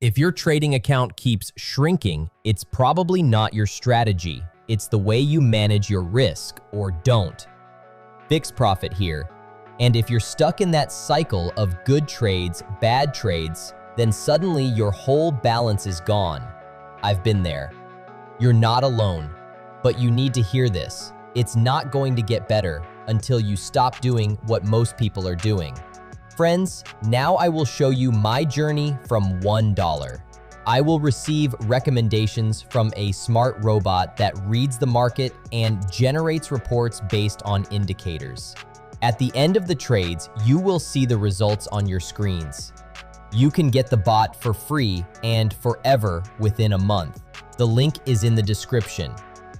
If your trading account keeps shrinking, it's probably not your strategy. It's the way you manage your risk or don't. Fixed profit here. And if you're stuck in that cycle of good trades, bad trades, then suddenly your whole balance is gone. I've been there. You're not alone, but you need to hear this. It's not going to get better until you stop doing what most people are doing. Friends, now I will show you my journey from $1. I will receive recommendations from a smart robot that reads the market and generates reports based on indicators. At the end of the trades, you will see the results on your screens. You can get the bot for free and forever within a month. The link is in the description.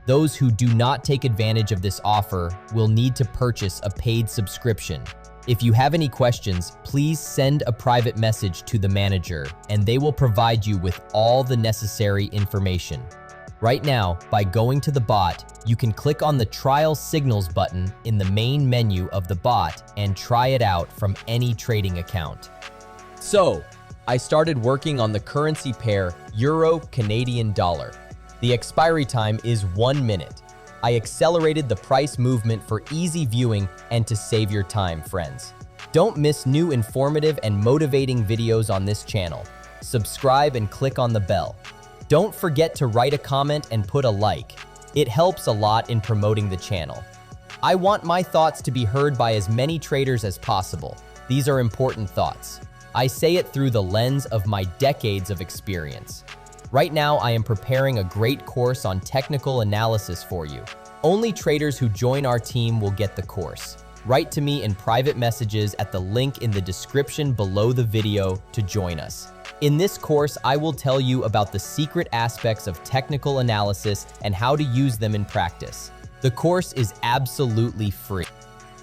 Those who do not take advantage of this offer will need to purchase a paid subscription. If you have any questions, please send a private message to the manager and they will provide you with all the necessary information. Right now, by going to the bot, you can click on the Trial Signals button in the main menu of the bot and try it out from any trading account. So, I started working on the currency pair Euro-Canadian dollar. The expiry time is 1 minute. I accelerated the price movement for easy viewing and to save your time, friends. Don't miss new informative and motivating videos on this channel. Subscribe and click on the bell. Don't forget to write a comment and put a like. It helps a lot in promoting the channel. I want my thoughts to be heard by as many traders as possible. These are important thoughts. I say it through the lens of my decades of experience. Right now, I am preparing a great course on technical analysis for you. Only traders who join our team will get the course. Write to me in private messages at the link in the description below the video to join us. In this course, I will tell you about the secret aspects of technical analysis and how to use them in practice. The course is absolutely free.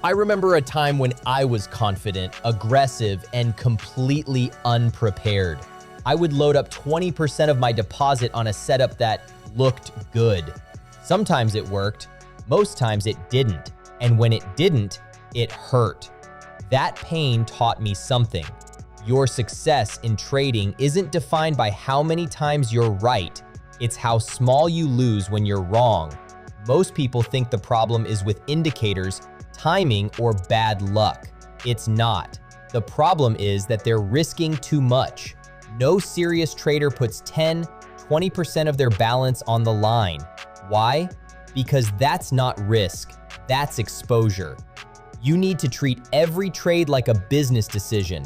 I remember a time when I was confident, aggressive, and completely unprepared. I would load up 20% of my deposit on a setup that looked good. Sometimes it worked, most times it didn't. And when it didn't, it hurt. That pain taught me something. Your success in trading isn't defined by how many times you're right. It's how small you lose when you're wrong. Most people think the problem is with indicators, timing, or bad luck. It's not. The problem is that they're risking too much. No serious trader puts 10–20% of their balance on the line. Why? Because that's not risk, that's exposure. You need to treat every trade like a business decision,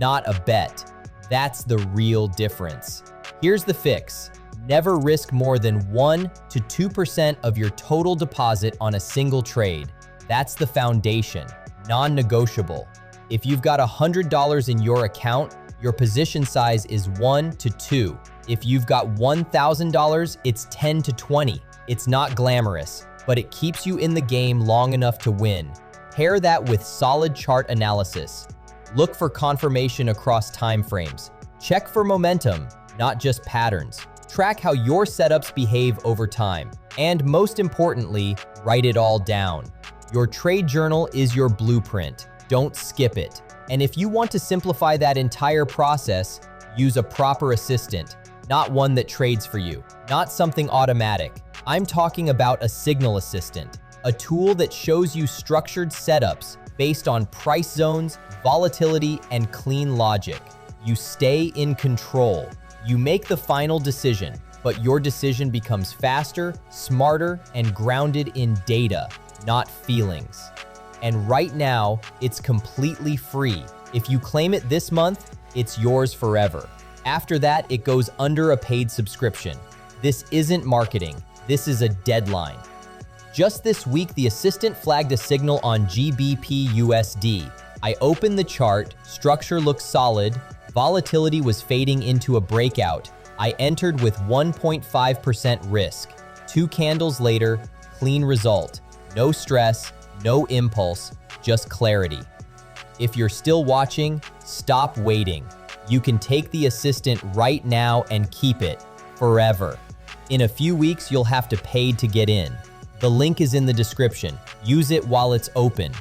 not a bet. That's the real difference. Here's the fix. Never risk more than 1–2% of your total deposit on a single trade. That's the foundation, non-negotiable. If you've got $100 in your account, your position size is 1 to 2. If you've got $1,000, it's 10 to 20. It's not glamorous, but it keeps you in the game long enough to win. Pair that with solid chart analysis. Look for confirmation across time frames. Check for momentum, not just patterns. Track how your setups behave over time. And most importantly, write it all down. Your trade journal is your blueprint. Don't skip it. And if you want to simplify that entire process, use a proper assistant, not one that trades for you, not something automatic. I'm talking about a signal assistant, a tool that shows you structured setups based on price zones, volatility, and clean logic. You stay in control. You make the final decision, but your decision becomes faster, smarter, and grounded in data, not feelings. And right now, it's completely free. If you claim it this month, it's yours forever. After that, it goes under a paid subscription. This isn't marketing. This is a deadline. Just this week, the assistant flagged a signal on GBP/USD. I opened the chart, structure looked solid, volatility was fading into a breakout. I entered with 1.5% risk. 2 candles later, clean result. No stress, no impulse, just clarity. If you're still watching, stop waiting. You can take the assistant right now and keep it forever. In a few weeks, you'll have to pay to get in. The link is in the description. Use it while it's open.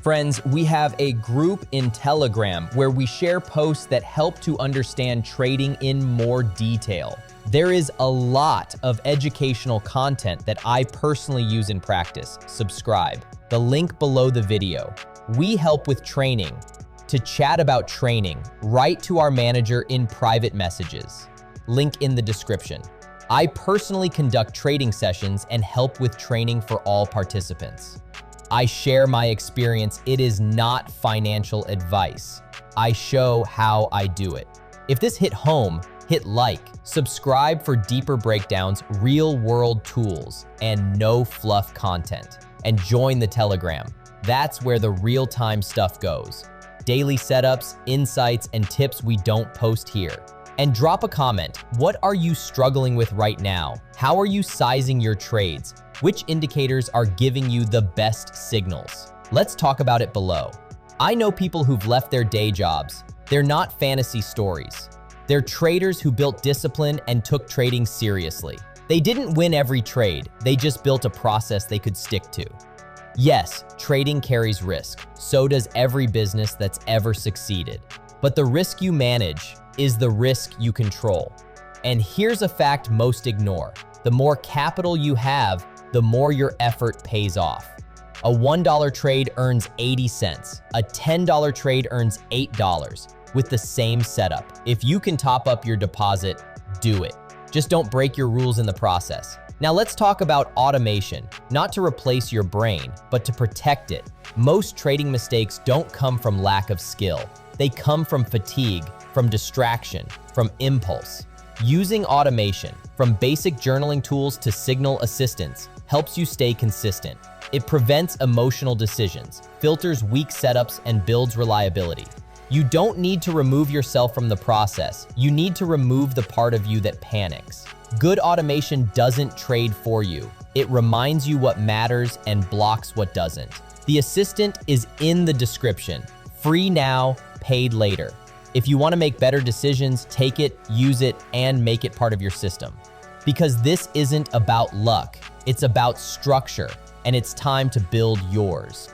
Friends, we have a group in Telegram where we share posts that help to understand trading in more detail. There is a lot of educational content that I personally use in practice. Subscribe. The link below the video. We help with training. To chat about training, write to our manager in private messages. Link in the description. I personally conduct trading sessions and help with training for all participants. I share my experience. It is not financial advice. I show how I do it. If this hit home, hit like, subscribe for deeper breakdowns, real-world tools, and no fluff content. And join the Telegram. That's where the real-time stuff goes. Daily setups, insights, and tips we don't post here. And drop a comment. What are you struggling with right now? How are you sizing your trades? Which indicators are giving you the best signals? Let's talk about it below. I know people who've left their day jobs. They're not fantasy stories. They're traders who built discipline and took trading seriously. They didn't win every trade. They just built a process they could stick to. Yes, trading carries risk. So does every business that's ever succeeded. But the risk you manage is the risk you control. And here's a fact most ignore. The more capital you have, the more your effort pays off. A $1 trade earns 80 cents. A $10 trade earns $8 with the same setup. If you can top up your deposit, do it. Just don't break your rules in the process. Now let's talk about automation, not to replace your brain, but to protect it. Most trading mistakes don't come from lack of skill. They come from fatigue, from distraction, from impulse. Using automation, from basic journaling tools to signal assistance, helps you stay consistent. It prevents emotional decisions, filters weak setups, and builds reliability. You don't need to remove yourself from the process. You need to remove the part of you that panics. Good automation doesn't trade for you. It reminds you what matters and blocks what doesn't. The assistant is in the description. Free now, paid later. If you want to make better decisions, take it, use it, and make it part of your system. Because this isn't about luck, it's about structure, and it's time to build yours.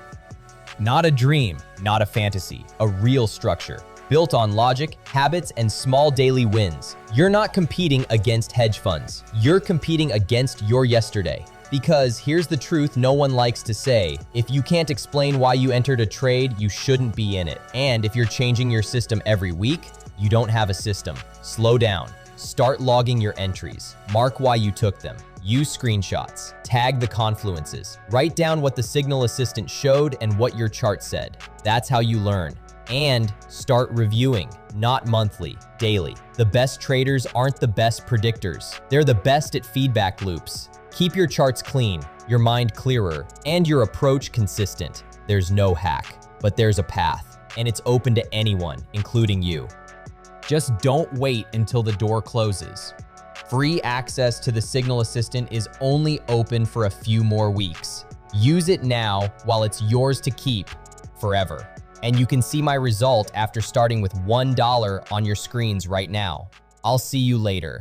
Not a dream, not a fantasy, a real structure, built on logic, habits, and small daily wins. You're not competing against hedge funds. You're competing against your yesterday. Because here's the truth no one likes to say. If you can't explain why you entered a trade, you shouldn't be in it. And if you're changing your system every week, you don't have a system. Slow down. Start logging your entries. Mark why you took them. Use screenshots. Tag the confluences. Write down what the signal assistant showed and what your chart said. That's how you learn. And start reviewing, not monthly, daily. The best traders aren't the best predictors. They're the best at feedback loops. Keep your charts clean, your mind clearer, and your approach consistent. There's no hack, but there's a path, and it's open to anyone, including you. Just don't wait until the door closes. Free access to the Signal Assistant is only open for a few more weeks. Use it now while it's yours to keep forever. And you can see my result after starting with $1 on your screens right now. I'll see you later.